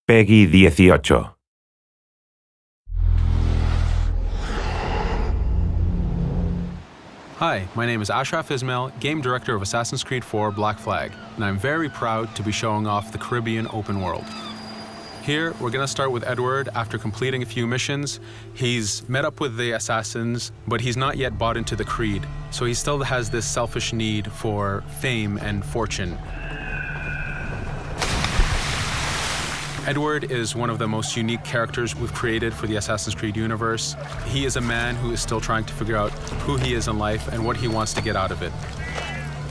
Peggy 18. Hi, my name is Ashraf Ismail, Game Director of Assassin's Creed 4 Black Flag, and I'm very proud to be showing off the Caribbean open world. Here, we're going to start with Edward. After completing a few missions, he's met up with the assassins, but he's not yet bought into the creed, so he still has this selfish need for fame and fortune. Edward is one of the most unique characters we've created for the Assassin's Creed universe. He is a man who is still trying to figure out who he is in life and what he wants to get out of it.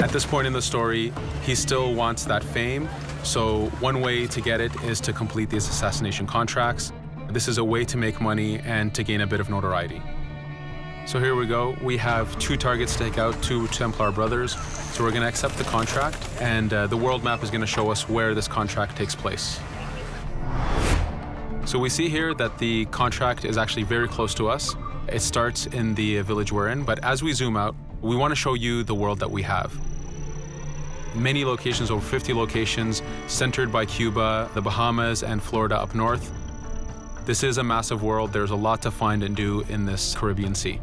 At this point in the story, he still wants that fame, so one way to get it is to complete these assassination contracts. This is a way to make money and to gain a bit of notoriety. So here we go. We have 2 targets to take out, 2 Templar brothers. So we're going to accept the contract, and the world map is going to show us where this contract takes place. So we see here that the contract is actually very close to us. It starts in the village we're in, but as we zoom out, we want to show you the world that we have. Many locations, over 50 locations, centered by Cuba, the Bahamas, and Florida up north. This is a massive world. There's a lot to find and do in this Caribbean Sea.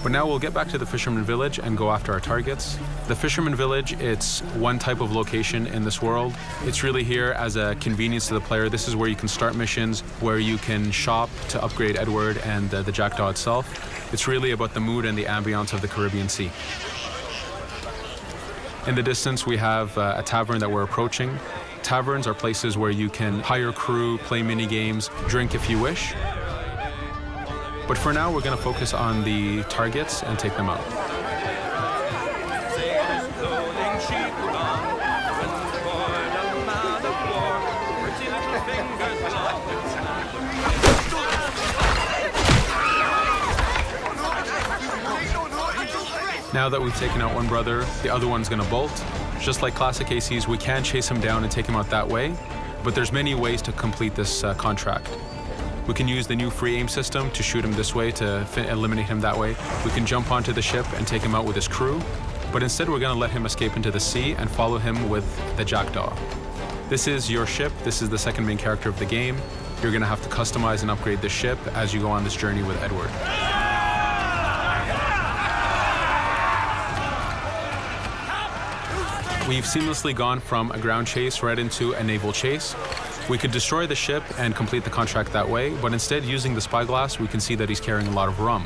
But now we'll get back to the Fisherman Village and go after our targets. The Fisherman Village, it's one type of location in this world. It's really here as a convenience to the player. This is where you can start missions, where you can shop to upgrade Edward and the Jackdaw itself. It's really about the mood and the ambiance of the Caribbean Sea. In the distance, we have a tavern that we're approaching. Taverns are places where you can hire crew, play mini games, drink if you wish. But for now, we're going to focus on the targets and take them out. Now that we've taken out one brother, the other one's going to bolt. Just like classic ACs, we can chase him down and take him out that way, but there's many ways to complete this contract. We can use the new free aim system to shoot him this way, to eliminate him that way. We can jump onto the ship and take him out with his crew, but instead we're going to let him escape into the sea and follow him with the Jackdaw. This is your ship. This is the second main character of the game. You're going to have to customize and upgrade the ship as you go on this journey with Edward. We've seamlessly gone from a ground chase right into a naval chase. We could destroy the ship and complete the contract that way, but instead, using the spyglass, we can see that he's carrying a lot of rum.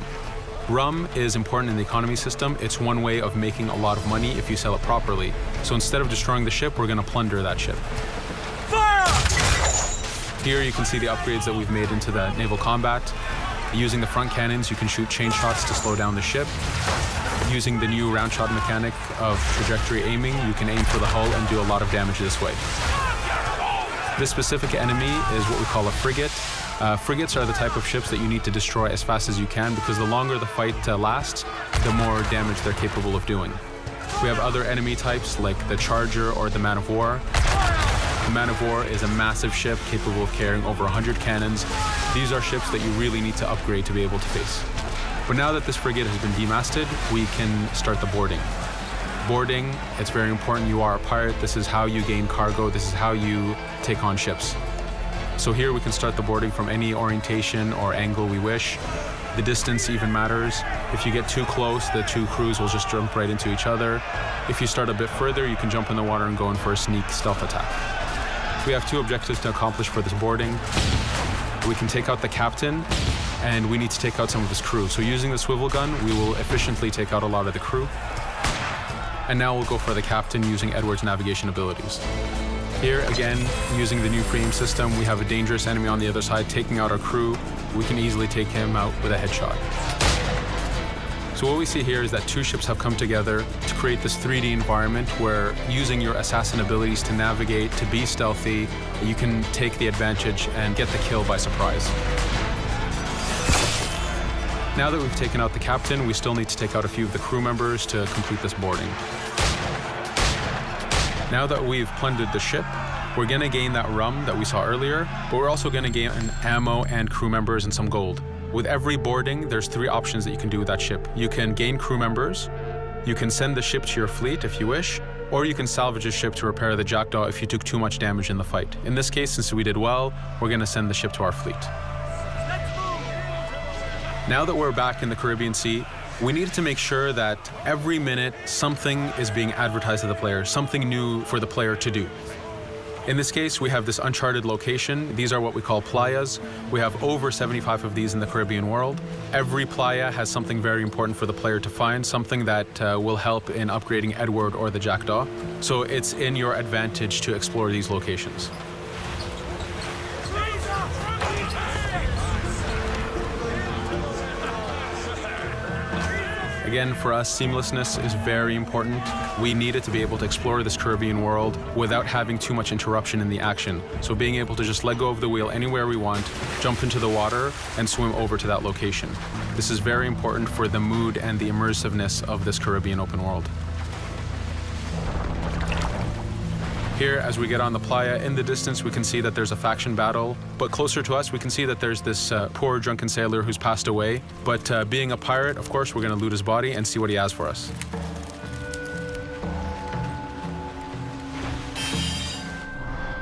Rum is important in the economy system. It's one way of making a lot of money if you sell it properly. So instead of destroying the ship, we're going to plunder that ship. Fire! Here you can see the upgrades that we've made into the naval combat. Using the front cannons, you can shoot chain shots to slow down the ship. Using the new round shot mechanic of trajectory aiming, you can aim for the hull and do a lot of damage this way. This specific enemy is what we call a frigate. Frigates are the type of ships that you need to destroy as fast as you can, because the longer the fight lasts, the more damage they're capable of doing. We have other enemy types like the Charger or the Man of War. The Man of War is a massive ship capable of carrying over 100 cannons. These are ships that you really need to upgrade to be able to face. But now that this frigate has been demasted, we can start the boarding. Boarding, it's very important. You are a pirate. This is how you gain cargo. This is how you take on ships. So here we can start the boarding from any orientation or angle we wish. The distance even matters. If you get too close, the 2 crews will just jump right into each other. If you start a bit further, you can jump in the water and go in for a sneak stealth attack. We have 2 objectives to accomplish for this boarding. We can take out the captain, and we need to take out some of his crew. So using the swivel gun, we will efficiently take out a lot of the crew. And now we'll go for the captain using Edward's navigation abilities. Here, again, using the new frame system, we have a dangerous enemy on the other side taking out our crew. We can easily take him out with a headshot. So what we see here is that 2 ships have come together to create this 3D environment where, using your assassin abilities to navigate, to be stealthy, you can take the advantage and get the kill by surprise. Now that we've taken out the captain, we still need to take out a few of the crew members to complete this boarding. Now that we've plundered the ship, we're going to gain that rum that we saw earlier, but we're also going to gain ammo and crew members and some gold. With every boarding, there's 3 options that you can do with that ship. You can gain crew members, you can send the ship to your fleet if you wish, or you can salvage a ship to repair the Jackdaw if you took too much damage in the fight. In this case, since we did well, we're going to send the ship to our fleet. Now that we're back in the Caribbean Sea, we needed to make sure that every minute something is being advertised to the player, something new for the player to do. In this case, we have this uncharted location. These are what we call playas. We have over 75 of these in the Caribbean world. Every playa has something very important for the player to find, something that will help in upgrading Edward or the Jackdaw. So it's in your advantage to explore these locations. Again, for us, seamlessness is very important. We needed to be able to explore this Caribbean world without having too much interruption in the action. So being able to just let go of the wheel anywhere we want, jump into the water, and swim over to that location. This is very important for the mood and the immersiveness of this Caribbean open world. Here, as we get on the playa, in the distance we can see that there's a faction battle, but closer to us we can see that there's this poor drunken sailor who's passed away. But being a pirate, of course, we're going to loot his body and see what he has for us.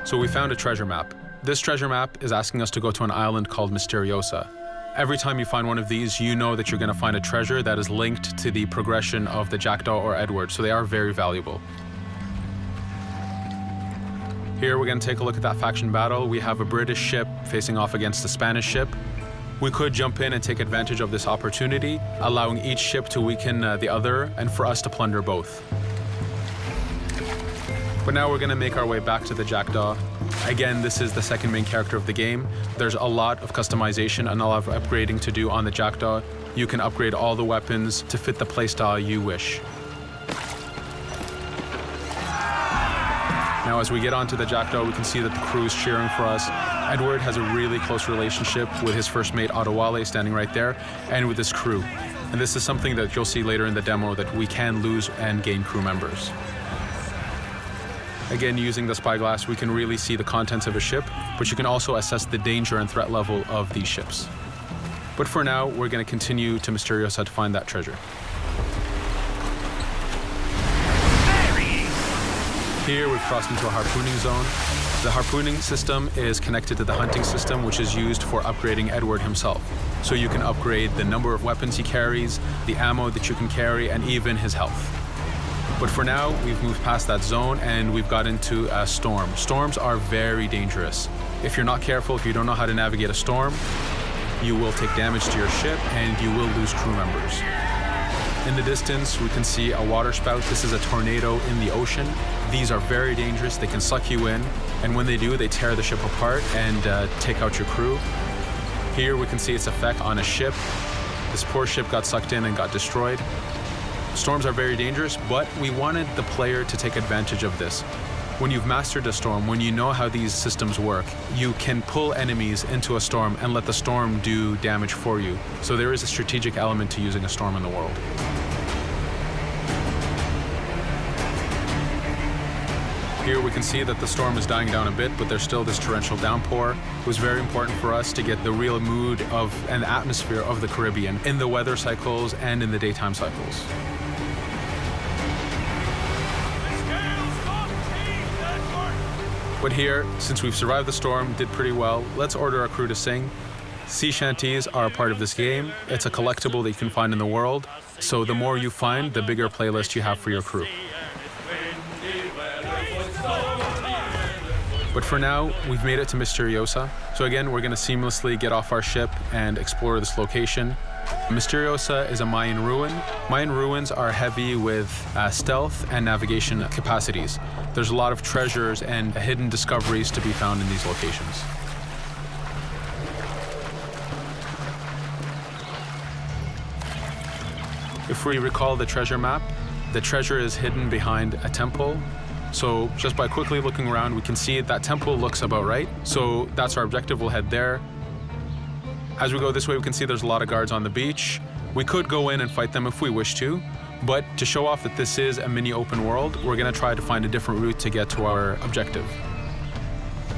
So we found a treasure map. This treasure map is asking us to go to an island called Misteriosa. Every time you find one of these, you know that you're going to find a treasure that is linked to the progression of the Jackdaw or Edward, so they are very valuable. Here we're going to take a look at that faction battle. We have a British ship facing off against a Spanish ship. We could jump in and take advantage of this opportunity, allowing each ship to weaken the other and for us to plunder both. But now we're going to make our way back to the Jackdaw. Again, this is the second main character of the game. There's a lot of customization and a lot of upgrading to do on the Jackdaw. You can upgrade all the weapons to fit the playstyle you wish. Now, as we get onto the Jackdaw, we can see that the crew is cheering for us. Edward has a really close relationship with his first mate, Adewale, standing right there, and with his crew. And this is something that you'll see later in the demo, that we can lose and gain crew members. Again, using the spyglass, we can really see the contents of a ship, but you can also assess the danger and threat level of these ships. But for now, we're going to continue to Misteriosa to find that treasure. Here we've crossed into a harpooning zone. The harpooning system is connected to the hunting system, which is used for upgrading Edward himself. So you can upgrade the number of weapons he carries, the ammo that you can carry, and even his health. But for now, we've moved past that zone and we've got into a storm. Storms are very dangerous. If you're not careful, if you don't know how to navigate a storm, you will take damage to your ship and you will lose crew members. In the distance, we can see a water spout. This is a tornado in the ocean. These are very dangerous. They can suck you in, and when they do, they tear the ship apart and take out your crew. Here we can see its effect on a ship. This poor ship got sucked in and got destroyed. Storms are very dangerous, but we wanted the player to take advantage of this. When you've mastered a storm, when you know how these systems work, you can pull enemies into a storm and let the storm do damage for you. So there is a strategic element to using a storm in the world. Here we can see that the storm is dying down a bit, but there's still this torrential downpour. It was very important for us to get the real mood of and atmosphere of the Caribbean in the weather cycles and in the daytime cycles. But here, since we've survived the storm, did pretty well, let's order our crew to sing. Sea shanties are a part of this game. It's a collectible that you can find in the world. So the more you find, the bigger playlist you have for your crew. But for now, we've made it to Misteriosa. So again, we're going to seamlessly get off our ship and explore this location. Misteriosa is a Mayan ruin. Mayan ruins are heavy with stealth and navigation capacities. There's a lot of treasures and hidden discoveries to be found in these locations. If we recall the treasure map, the treasure is hidden behind a temple. So just by quickly looking around, we can see that temple looks about right. So that's our objective. We'll head there. As we go this way, we can see there's a lot of guards on the beach. We could go in and fight them if we wish to, but to show off that this is a mini open world, we're going to try to find a different route to get to our objective.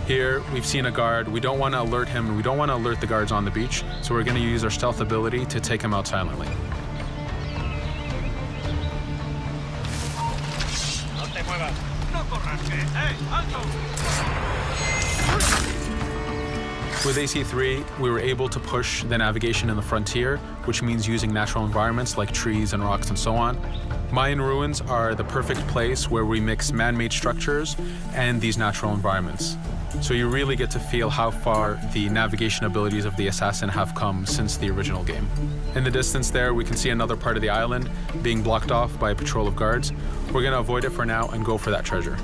Here, we've seen a guard. We don't want to alert him, and we don't want to alert the guards on the beach, so we're going to use our stealth ability to take him out silently. With AC3, we were able to push the navigation in the frontier, which means using natural environments like trees and rocks and so on. Mayan ruins are the perfect place where we mix man-made structures and these natural environments. So you really get to feel how far the navigation abilities of the assassin have come since the original game. In the distance there, we can see another part of the island being blocked off by a patrol of guards. We're going to avoid it for now and go for that treasure.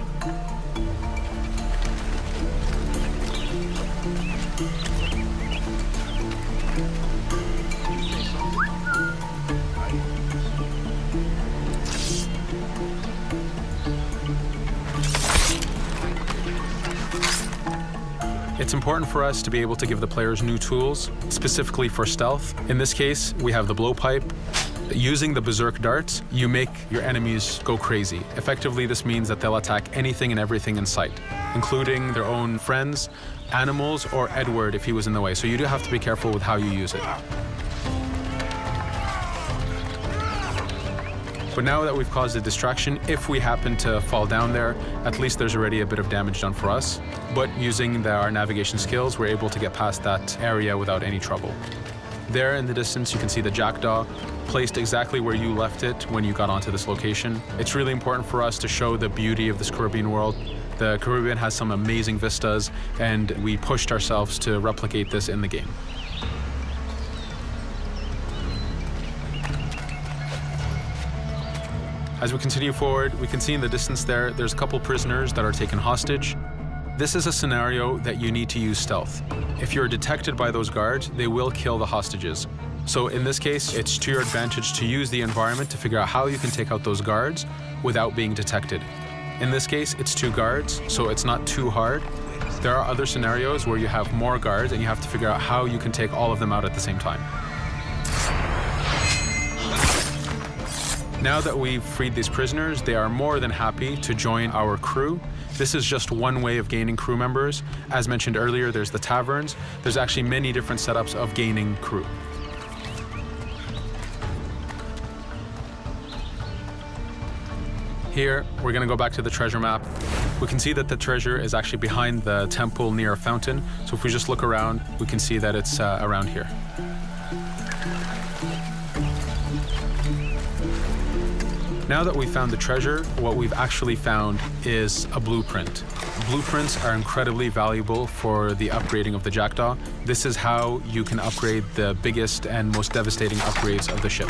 It's important for us to be able to give the players new tools, specifically for stealth. In this case, we have the blowpipe. Using the berserk darts, you make your enemies go crazy. Effectively, this means that they'll attack anything and everything in sight, including their own friends, animals, or Edward if he was in the way. So you do have to be careful with how you use it. But now that we've caused a distraction, if we happen to fall down there, at least there's already a bit of damage done for us. But using our navigation skills, we're able to get past that area without any trouble. There in the distance, you can see the jackdaw placed exactly where you left it when you got onto this location. It's really important for us to show the beauty of this Caribbean world. The Caribbean has some amazing vistas, and we pushed ourselves to replicate this in the game. As we continue forward, we can see in the distance there's a couple prisoners that are taken hostage. This is a scenario that you need to use stealth. If you're detected by those guards, they will kill the hostages. So in this case, it's to your advantage to use the environment to figure out how you can take out those guards without being detected. In this case, it's 2 guards, so it's not too hard. There are other scenarios where you have more guards and you have to figure out how you can take all of them out at the same time. Now that we've freed these prisoners, they are more than happy to join our crew. This is just one way of gaining crew members. As mentioned earlier, there's the taverns. There's actually many different setups of gaining crew. Here, we're going to go back to the treasure map. We can see that the treasure is actually behind the temple near a fountain. So if we just look around, we can see that it's around here. Now that we've found the treasure, what we've actually found is a blueprint. Blueprints are incredibly valuable for the upgrading of the jackdaw. This is how you can upgrade the biggest and most devastating upgrades of the ship.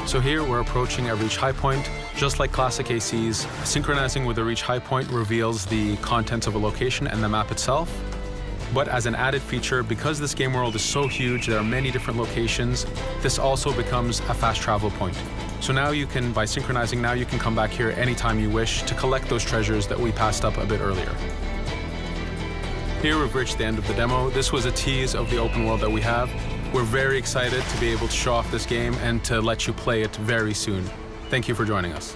So here we're approaching a reach high point. Just like classic ACs, synchronizing with a reach high point reveals the contents of a location and the map itself. But as an added feature, because this game world is so huge, there are many different locations, this also becomes a fast travel point. So now you can, by synchronizing, now you can come back here anytime you wish to collect those treasures that we passed up a bit earlier. Here we've reached the end of the demo. This was a tease of the open world that we have. We're very excited to be able to show off this game and to let you play it very soon. Thank you for joining us.